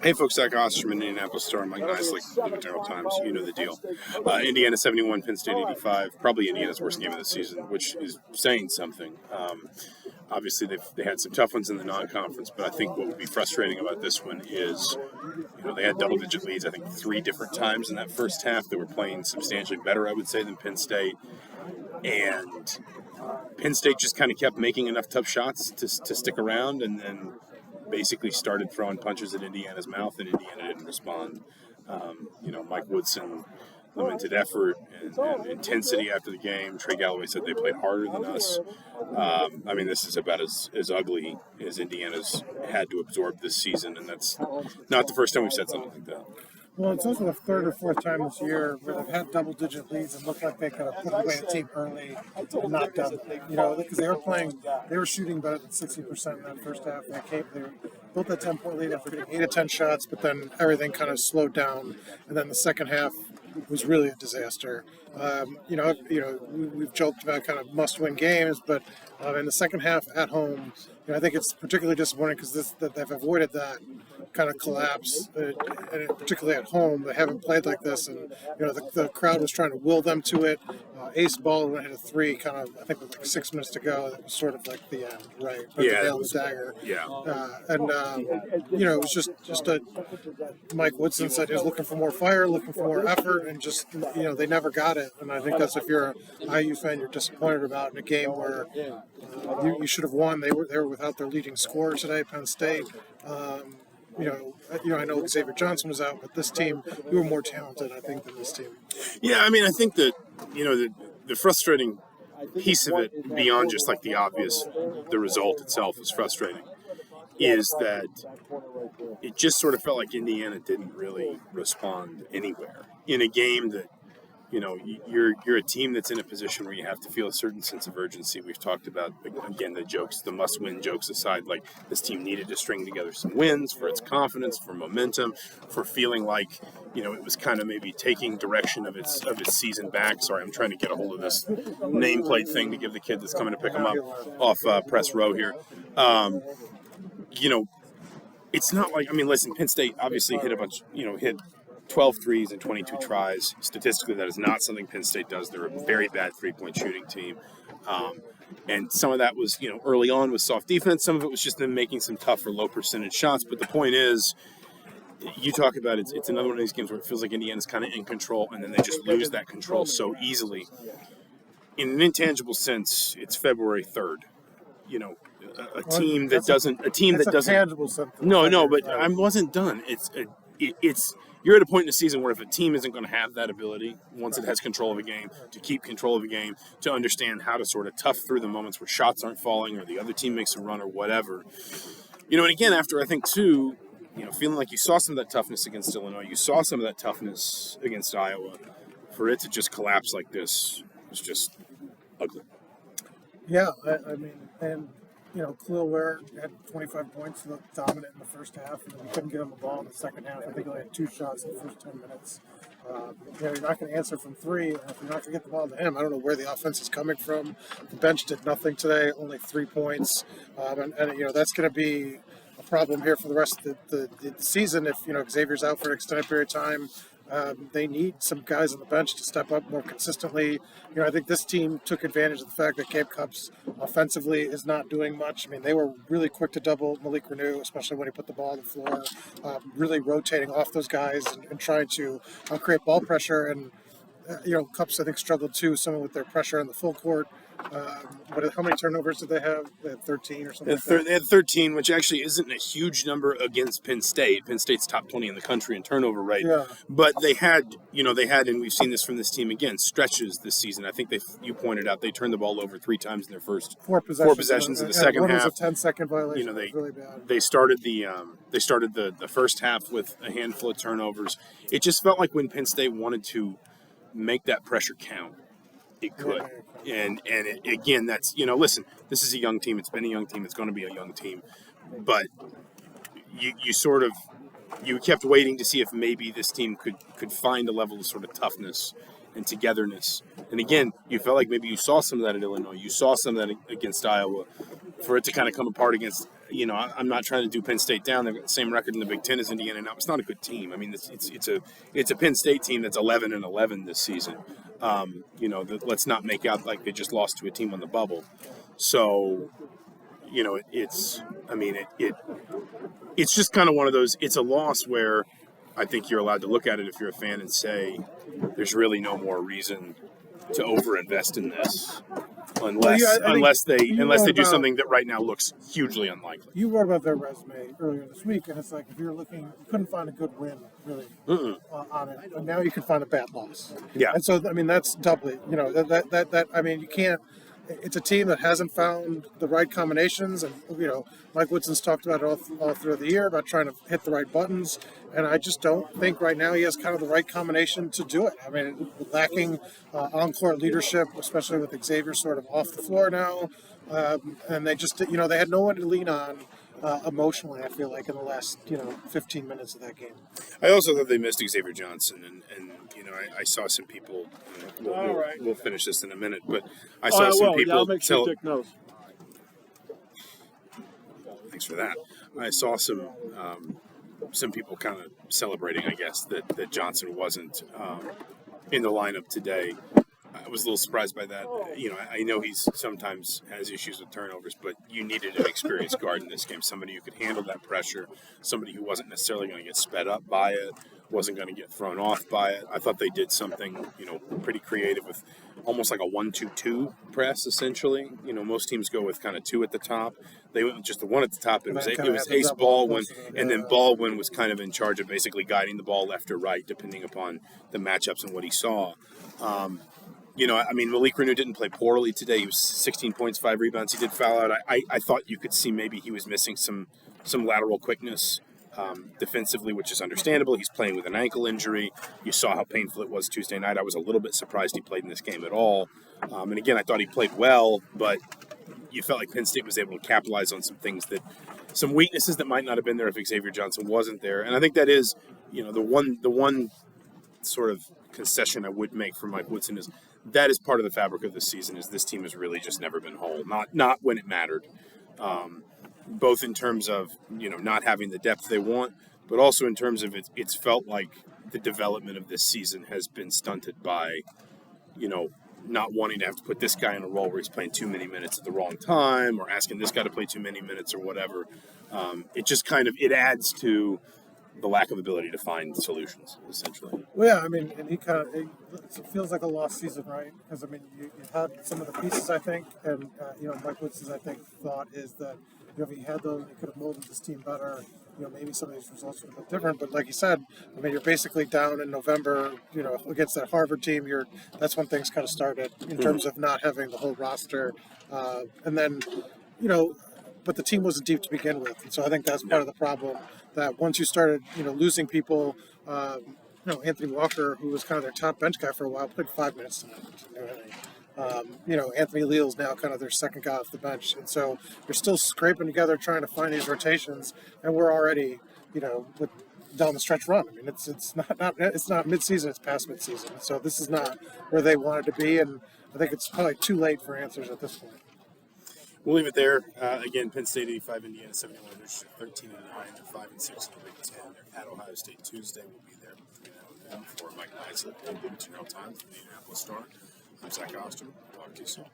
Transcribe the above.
Hey folks, Zach Osterman, Indianapolis Star, Mike Niziolek, Blue Material Times. You know the deal. Indiana 71, Penn State 85. Probably Indiana's worst game of the season, which is saying something. Obviously, they had some tough ones in the non-conference, but I think what would be frustrating about this one is, they had double-digit leads, I think, 3 different times in that first half. They were playing substantially better, I would say, than Penn State. And Penn State just kind of kept making enough tough shots to stick around, and then basically started throwing punches at Indiana's mouth, and Indiana didn't respond. Mike Woodson limited effort and intensity after the game. Trey Galloway said they played harder than us. This is about as ugly as Indiana's had to absorb this season, and that's not the first time we've said something like that. Well, it's also the third or fourth time this year where they've had double-digit leads and looked like they could have put away the team early and not done it. Because they were shooting better than 60% in that first half. They built that 10-point lead after getting 8 of 10 shots, but then everything kind of slowed down. And then the second half was really a disaster. We've joked about kind of must-win games, but in the second half at home, I think it's particularly disappointing because they've avoided that kind of collapse, and particularly at home. They haven't played like this, and the crowd was trying to will them to it. Ace Baldwin hit a 3, kind of, I think with like 6 minutes to go. That was sort of like the end, right? But yeah, the nail in the dagger. Yeah. It was just a. Mike Woodson said he was looking for more fire, looking for more effort, and just they never got it. And I think that's, if you're a IU fan, you're disappointed about in a game where you should have won. They were without their leading scorer today, Penn State. I know Xavier Johnson was out, but this team, we were more talented, I think, than this team. Yeah, I think that, the frustrating piece of it, beyond just like the obvious, the result itself is frustrating, is that it just sort of felt like Indiana didn't really respond anywhere in a game that, you're a team that's in a position where you have to feel a certain sense of urgency. We've talked about, again, the must-win jokes aside, like this team needed to string together some wins for its confidence, for momentum, for feeling like, it was kind of maybe taking direction of its season back. Sorry, I'm trying to get a hold of this nameplate thing to give the kid that's coming to pick him up off press row here. It's not like, listen, Penn State obviously hit 12 threes and 22 tries. Statistically, that is not something Penn State does. They're a very bad three-point shooting team. And some of that was, early on with soft defense. Some of it was just them making some tough or low percentage shots. But the point is, you talk about it's another one of these games where it feels like Indiana's kind of in control, and then they just lose that control so easily. In an intangible sense, it's February 3rd. A team that doesn't. Tangible sense. No, but I wasn't done. It's. You're at a point in the season where if a team isn't going to have that ability, once it has control of a game, to keep control of a game, to understand how to sort of tough through the moments where shots aren't falling or the other team makes a run or whatever. And again, after I think too, feeling like you saw some of that toughness against Illinois, you saw some of that toughness against Iowa, for it to just collapse like this was just ugly. Yeah, kel'el Ware had 25 points, looked dominant in the first half, and we couldn't get him the ball in the second half. I think he only had 2 shots in the first 10 minutes. You're not going to answer from 3, and if you're not going to get the ball to him, I don't know where the offense is coming from. The bench did nothing today, only 3 points, and that's going to be a problem here for the rest of the season if Xavier's out for an extended period of time. They need some guys on the bench to step up more consistently. I think this team took advantage of the fact that Gabe Cupps offensively is not doing much. They were really quick to double Malik Renew, especially when he put the ball on the floor, really rotating off those guys and trying to create ball pressure. And, Cupps, I think, struggled too, some with their pressure on the full court. How many turnovers did they have? They had 13 or something. They had 13, which actually isn't a huge number against Penn State. Penn State's top 20 in the country in turnover rate. Yeah. But they had, and we've seen this from this team again, stretches this season. I think you pointed out they turned the ball over 3 times in their first 4 possessions in the second half. One was a 10-second violation. They really bad. They started the first half with a handful of turnovers. It just felt like when Penn State wanted to make that pressure count, it could. And again, that's, listen, this is a young team. It's been a young team. It's going to be a young team. But you kept waiting to see if maybe this team could find a level of sort of toughness and togetherness. And again, you felt like maybe you saw some of that at Illinois. You saw some of that against Iowa. For it to kind of come apart against I'm not trying to do Penn State down. They've got the same record in the Big Ten as Indiana now. It's not a good team. I mean, it's a Penn State team that's 11-11 this season. Let's not make out like they just lost to a team on the bubble. So, it's just kind of one of those. It's a loss where I think you're allowed to look at it if you're a fan and say there's really no more reason to overinvest in this. Unless they do something that right now looks hugely unlikely. You wrote about their resume earlier this week, and it's like if you're looking, you couldn't find a good win really on it, but now you can find a bad loss. Yeah, and so that's doubly, you can't. It's a team that hasn't found the right combinations, and Mike Woodson's talked about it all through the year about trying to hit the right buttons, and I just don't think right now he has kind of the right combination to do it. I mean, lacking on-court leadership, especially with Xavier sort of off the floor now, and they just they had no one to lean on emotionally. I feel like in the last 15 minutes of that game. I also thought they missed Xavier Johnson, and I saw some people. We'll finish this in a minute, but I saw some people. I'll make sure Dick knows. Thanks for that. I saw some people kind of celebrating, I guess, that Johnson wasn't in the lineup today. I was a little surprised by that. I know he's sometimes has issues with turnovers, but you needed an experienced guard in this game, somebody who could handle that pressure, somebody who wasn't necessarily going to get sped up by it, wasn't going to get thrown off by it. I thought they did something, pretty creative with almost like a 1-2-2 press, essentially. Most teams go with kind of two at the top. They went with just the one at the top. It was Ace Baldwin, and then Baldwin was kind of in charge of basically guiding the ball left or right, depending upon the matchups and what he saw. Malik Renew didn't play poorly today. He was 16 points, 5 rebounds. He did foul out. I thought you could see maybe he was missing some lateral quickness defensively, which is understandable. He's playing with an ankle injury. You saw how painful it was Tuesday night. I was a little bit surprised he played in this game at all. And again, I thought he played well, but you felt like Penn State was able to capitalize on some weaknesses that might not have been there if Xavier Johnson wasn't there. And I think that is, the one sort of concession I would make for Mike Woodson is that is part of the fabric of this season. Is this team has really just never been whole, not when it mattered, both in terms of not having the depth they want, but also in terms of it's felt like the development of this season has been stunted by not wanting to have to put this guy in a role where he's playing too many minutes at the wrong time or asking this guy to play too many minutes or whatever. It just kind of adds to the lack of ability to find solutions, essentially. Well, yeah, and he it feels like a lost season, right? Because you had some of the pieces, I think, and Mike Woodson's thought is that if he had those, he could have molded this team better. Maybe some of these results would have been different. But like you said, you're basically down in November. Against that Harvard team, that's when things kind of started in terms of not having the whole roster, and then but the team wasn't deep to begin with, and so I think that's part of the problem. That once you started, losing people, Anthony Walker, who was kind of their top bench guy for a while, played 5 minutes tonight. Anthony Leal's now kind of their second guy off the bench, and so they're still scraping together, trying to find these rotations, and we're already, down the stretch run. It's not mid-season; it's past mid-season. So this is not where they wanted to be, and I think it's probably too late for answers at this point. We'll leave it there. Again, Penn State 85, Indiana 71. They're 13-9. They're 5-6 in the Big Ten. They're at Ohio State Tuesday. We'll be there for Mike Niziolek and Internal Times from the Indianapolis Star. I'm Zach Osterman. Talk to you soon.